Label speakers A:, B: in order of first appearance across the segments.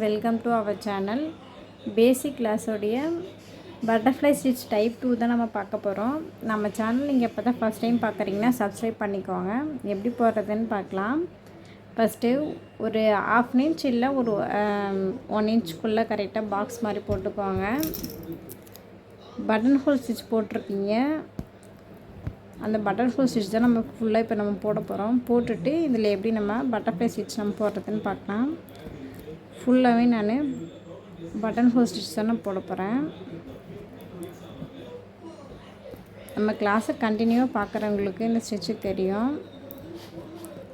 A: Welcome to our channel. Basic கிளாஸோடைய butterfly stitch type 2 தான் நம்ம பார்க்க போகிறோம். நம்ம சேனல் நீங்கள் இப்போ தான் ஃபஸ்ட் டைம் பார்க்குறீங்கன்னா சப்ஸ்கிரைப் பண்ணிக்கோங்க. எப்படி போடுறதுன்னு பார்க்கலாம். ஃபஸ்ட்டு ஒரு 1/2 இன்ச் இல்லை ஒரு 1 இன்ச்சுக்குள்ளே கரெக்டாக பாக்ஸ் மாதிரி போட்டுக்கோங்க. பட்டன் ஹோல் ஸ்டிச் போட்டிருக்கீங்க. அந்த பட்டன் ஹோல் ஸ்டிச் தான் நம்ம ஃபுல்லாக இப்போ நம்ம போட போகிறோம். போட்டுட்டு இதில் எப்படி நம்ம பட்டர்ஃப்ளை ஸ்டிச் நம்ம போடுறதுன்னு பார்க்கலாம். ஃபுல்லாகவே நான் பட்டன் ஹோல் ஸ்டிச் தான் நான் போட போகிறேன். நம்ம கிளாஸை கண்டினியூவாக பார்க்குறவங்களுக்கு இந்த ஸ்டிச்சு தெரியும்.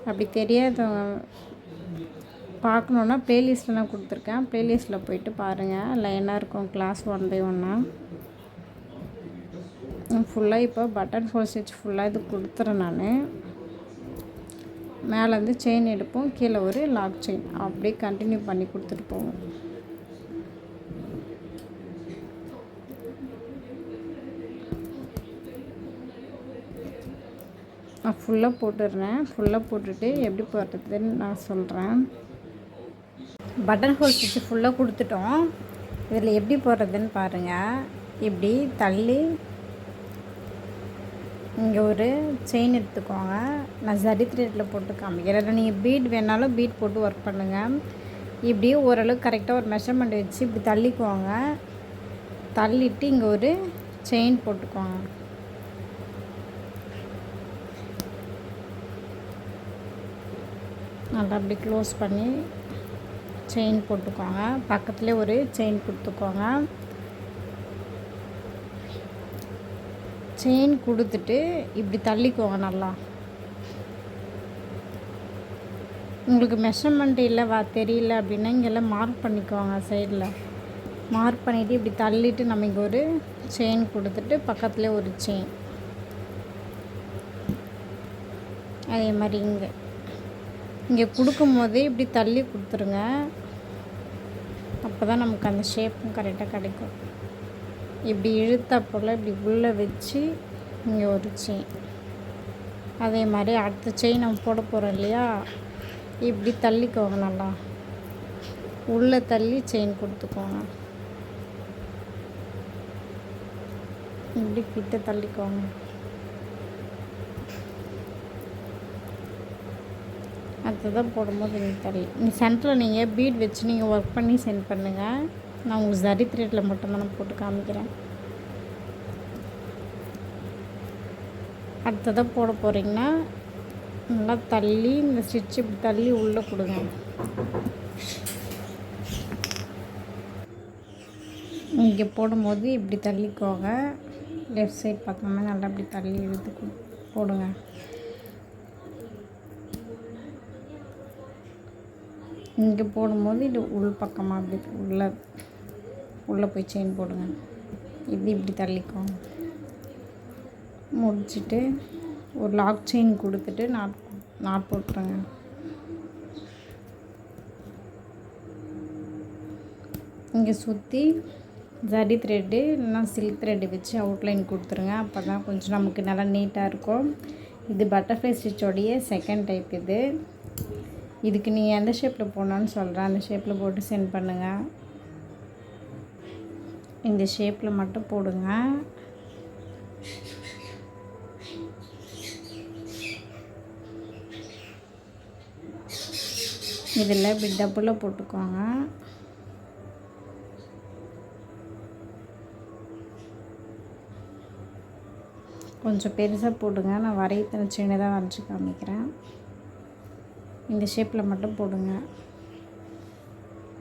A: அப்படி தெரியாதவங்க பார்க்கணுன்னா ப்ளேலிஸ்ட்டில் நான் கொடுத்துருக்கேன். ப்ளேலிஸ்ட்டில் போயிட்டு பாருங்கள். லைனாக இருக்கும் கிளாஸ் 1/1. ஃபுல்லாக இப்போ பட்டன் ஹோல் ஸ்டிச் ஃபுல்லாக இது கொடுத்துறேன். நான் மேலேருந்து செயின் எடுப்போம், கீழே ஒரு லாக் செயின் அப்படியே கண்டினியூ பண்ணி கொடுத்துட்டு போவோம். நான் ஃபுல்லாக போட்டுடுறேன். ஃபுல்லாக போட்டுட்டு எப்படி போடுறதுன்னு நான் சொல்கிறேன். பட்டன் ஹோல் ஸ்டிச்சு ஃபுல்லாக கொடுத்துட்டோம். இதில் எப்படி போடுறதுன்னு பாருங்கள். இப்படி தள்ளி இங்கே ஒரு செயின் எடுத்துக்கோங்க. நான் ஜரி த்ரெட்டில் போட்டு காமிக்கிறேன். நீங்கள் பீட் வேணாலும் பீட் போட்டு ஒர்க் பண்ணுங்கள். இப்படி ஓரளவுக்கு கரெக்டாக ஒரு மெஷர்மெண்ட் வச்சு இப்படி தள்ளிக்குவாங்க. தள்ளிட்டு இங்கே ஒரு செயின் போட்டுக்கோங்க. நல்லா அப்படி க்ளோஸ் பண்ணி செயின் போட்டுக்கோங்க. பக்கத்துலேயே ஒரு செயின் கொடுத்துக்கோங்க. செயின் கொடுத்துட்டு இப்படி தள்ளிக்கோங்க. நல்லா உங்களுக்கு மெஷர்மெண்ட் இல்லை தெரியல அப்படின்னா இங்கெல்லாம் மார்க் பண்ணிக்கோங்க. சைடில் மார்க் பண்ணிவிட்டு இப்படி தள்ளிட்டு நம்ம இங்கே ஒரு செயின் கொடுத்துட்டு பக்கத்துலேயே ஒரு செயின். அதே மாதிரி இங்கே கொடுக்கும்போதே இப்படி தள்ளி கொடுத்துருங்க. அப்போ தான் நமக்கு அந்த ஷேப்பும் கரெக்டாக கிடைக்கும். இப்படி இழுத்தா போல் இப்படி உள்ளே வச்சு இங்கே ஒரு செயின். அதே மாதிரி அடுத்த செயின் நம்ம போட போகிறோம் இல்லையா, இப்படி தள்ளிக்கோங்க. நல்லா உள்ளே தள்ளி செயின் கொடுத்துக்கோங்க. இப்படி கிட்ட தள்ளிக்கோங்க. அடுத்ததான் போடும்போது நீங்கள் தள்ளி சென்டரில் நீங்கள் பீட் வச்சு நீங்கள் ஒர்க் பண்ணி சென்ட் பண்ணுங்கள். நான் உங்களுக்கு ஜரி த்ரெட்டில் மட்டும்தான் நான் போட்டு காமிக்கிறேன். அடுத்ததாக போட போகிறீங்கன்னா நல்லா தள்ளி இந்த ஸ்டிச் இப்படி தள்ளி உள்ளே கொடுங்க. இங்கே போடும்போது இப்படி தள்ளிக்கோங்க. லெஃப்ட் சைட் பார்த்தோம்னா நல்லா இப்படி தள்ளி இழுத்து போடுங்க. இங்கே போடும்போது இது உள் பக்கமாக அப்படி உள்ளே போய் செயின் போடுங்க. இது இப்படி தள்ளிக்கோங்க. முடிச்சுட்டு ஒரு லாக் செயின் கொடுத்துட்டு நாட் போட்டுருங்க. இங்கே சுற்றி ஜரி த்ரெட்டு இல்லைன்னா சில்க் த்ரெட்டு வச்சு அவுட்லைன் கொடுத்துருங்க. அப்போ தான் கொஞ்சம் நமக்கு நல்லா நீட்டாக இருக்கும். இது பட்டர்ஃப்ளை ஸ்டிச்சோடைய செகண்ட் டைப். இதுக்கு நீங்கள் எந்த ஷேப்பில் போடணுன்னு சொல்கிறேன். அந்த ஷேப்பில் போட்டு சென்ட் பண்ணுங்கள். இந்த ஷேப்பில் மட்டும் போடுங்க. இதில் இப்படி டபுளாக போட்டுக்கோங்க. கொஞ்சம் பெருசாக போடுங்க. நான் வரையத்தனை சின்னதாக வரைஞ்சி காமிக்கிறேன். இந்த ஷேப்பில் மட்டும் போடுங்க.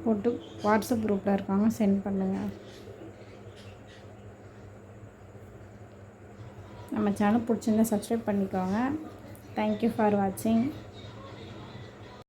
A: போட்டு வாட்ஸ்அப் குரூப்பில் இருக்காங்க சென்ட் பண்ணுங்கள். நம்ம சேனல் பிடிச்சிருந்தா சப்ஸ்கிரைப் பண்ணிக்கோங்க. தேங்க்யூ ஃபார் வாட்சிங்.